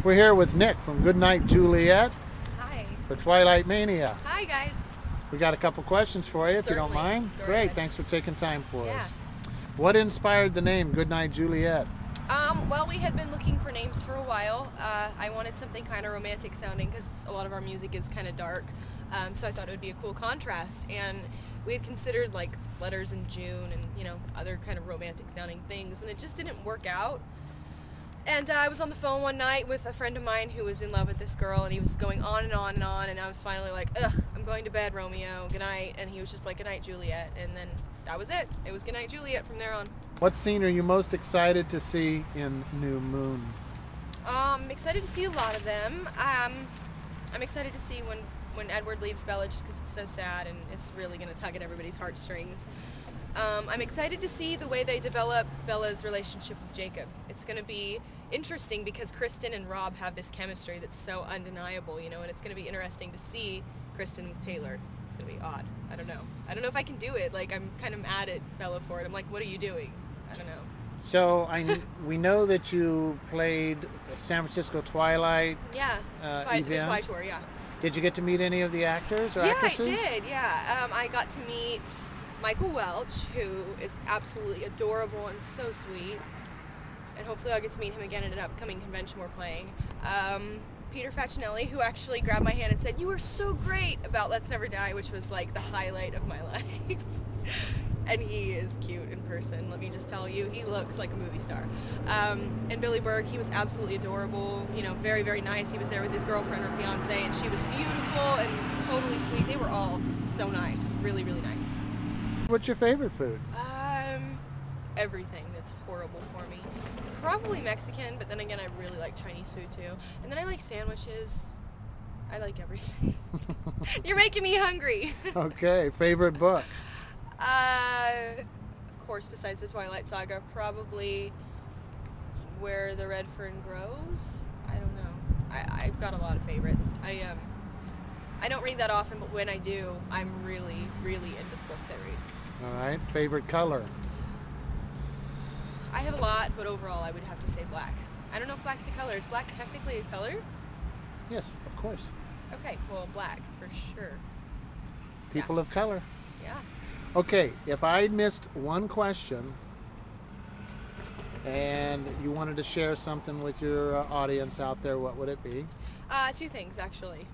We're here with Nick from Goodnight Juliet Hi. for Twilight Mania. Hi, guys. We got a couple questions for you, if you don't mind. Go Great, ahead. thanks for taking time for Yeah. us. What inspired the name Goodnight Juliet? Well, we had been looking for names for a while. I wanted something kind of romantic sounding because a lot of our music is kind of dark. So I thought it would be a cool contrast. And we had considered like Letters in June and, you know, other kind of romantic sounding things. And it just didn't work out. And I was on the phone one night with a friend of mine who was in love with this girl, and he was going on and on and on, and I was finally like, ugh, I'm going to bed, Romeo, good night. And he was just like, good night, Juliet. And then that was it. It was good night, Juliet from there on. What scene are you most excited to see in New Moon? I'm excited to see a lot of them. I'm excited to see when Edward leaves Bella, just because it's so sad and it's really going to tug at everybody's heartstrings. I'm excited to see the way they develop Bella's relationship with Jacob. It's going to be interesting because Kristen and Rob have this chemistry that's so undeniable, you know, and it's going to be interesting to see Kristen with Taylor. It's going to be odd. I don't know. I don't know if I can do it. Like, I'm kind of mad at Bella for it. I'm like, what are you doing? I don't know. So we know that you played San Francisco Twilight Yeah. The event. Twi Tour, yeah. Did you get to meet any of the actors or actresses? Yeah, I did, yeah. I got to meet Michael Welch, who is absolutely adorable and so sweet. And hopefully I'll get to meet him again at an upcoming convention we're playing. Peter Facinelli, who actually grabbed my hand and said, "You were so great," about Let's Never Die, which was like the highlight of my life. And he is cute in person, let me just tell you. He looks like a movie star. And Billy Berg, he was absolutely adorable, you know, very, very nice. He was there with his girlfriend or fiance, and she was beautiful and totally sweet. They were all so nice, really, really nice. What's your favorite food? Everything that's horrible for me. Probably Mexican, but then again, I really like Chinese food too. And then I like sandwiches. I like everything. You're making me hungry. Okay, favorite book? Of course, besides the Twilight Saga, probably Where the Red Fern Grows. I don't know. I've got a lot of favorites. I don't read that often, but when I do, I'm really, really into the books I read. All right, favorite color? I have a lot, but overall I would have to say black. I don't know if black's a color. Is black technically a color? Yes, of course. Okay, well, black for sure. People of color. Yeah. Okay, if I missed one question and you wanted to share something with your audience out there, what would it be? Two things, actually.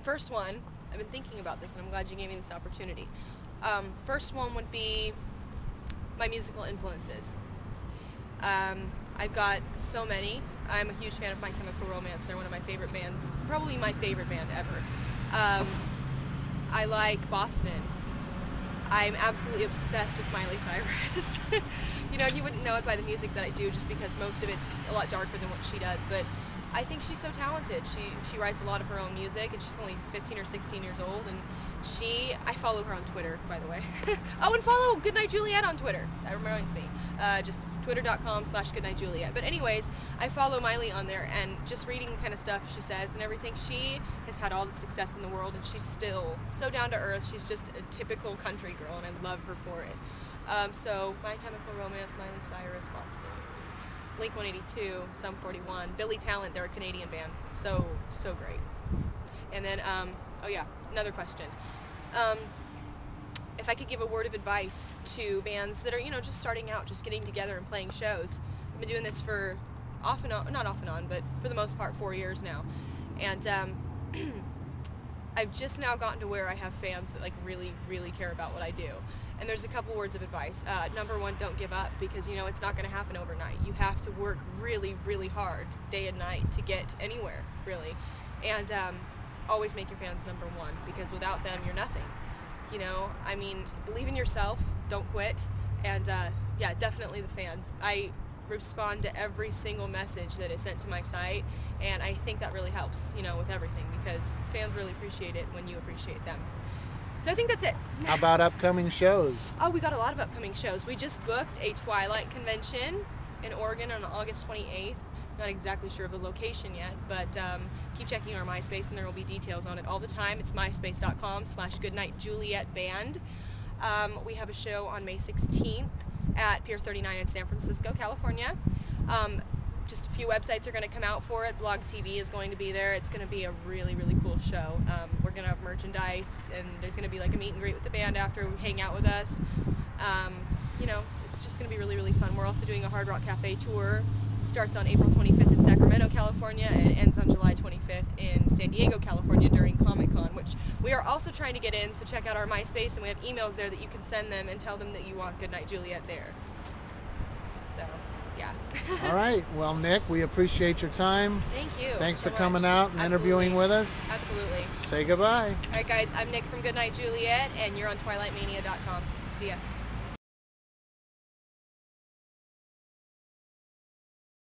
First one, I've been thinking about this, and I'm glad you gave me this opportunity. First one would be my musical influences. I've got so many. I'm a huge fan of My Chemical Romance. They're one of my favorite bands, probably my favorite band ever. I like Boston. I'm absolutely obsessed with Miley Cyrus. You know, you wouldn't know it by the music that I do, just because most of it's a lot darker than what she does, but I think she's so talented. She writes a lot of her own music, and she's only 15 or 16 years old, and I follow her on Twitter, by the way. Oh, and follow Goodnight Juliet on Twitter. That reminds me. Just twitter.com/goodnightjuliet. But anyways, I follow Miley on there, and just reading the kind of stuff she says and everything, she has had all the success in the world, and she's still so down to earth. She's just a typical country girl, and I love her for it. So, My Chemical Romance, Miley Cyrus, Boston, Blink-182, Sum 41, Billy Talent, they're a Canadian band. So great. And then, oh yeah, another question. If I could give a word of advice to bands that are, you know, just starting out, just getting together and playing shows. I've been doing this for off and on, not off and on, but for the most part 4 years now. And I've just now gotten to where I have fans that like really, really care about what I do. And there's a couple words of advice. Number one, don't give up, because you know it's not going to happen overnight. You have to work really, really hard day and night to get anywhere, really. And always make your fans number one, because without them, you're nothing. You know, I mean, believe in yourself, don't quit, and yeah, definitely the fans. I respond to every single message that is sent to my site, and I think that really helps, you know, with everything, because fans really appreciate it when you appreciate them. So I think that's it. How about upcoming shows? Oh, we got a lot of upcoming shows. We just booked a Twilight convention in Oregon on August 28th. Not exactly sure of the location yet, but keep checking our MySpace and there will be details on it all the time. It's myspace.com/goodnightjulietband. We have a show on May 16th at Pier 39 in San Francisco, California. just a few websites are going to come out for it. Blog TV is going to be there. It's going to be a really, really cool show. We're going to have merchandise, and there's going to be like a meet and greet with the band after, hang out with us. You know, it's just going to be really, really fun. We're also doing a Hard Rock Cafe tour. It starts on April 25th in Sacramento, California, and ends on July 25th in San Diego, California during Comic-Con, which we are also trying to get in, so check out our MySpace, and we have emails there that you can send them and tell them that you want Goodnight Juliet there. So, yeah. All right. Well, Nick, we appreciate your time. Thank you. Thanks so for coming much. out and interviewing with us. Absolutely. Say goodbye. All right, guys. I'm Nick from Goodnight Juliet, and you're on TwilightMania.com. See ya.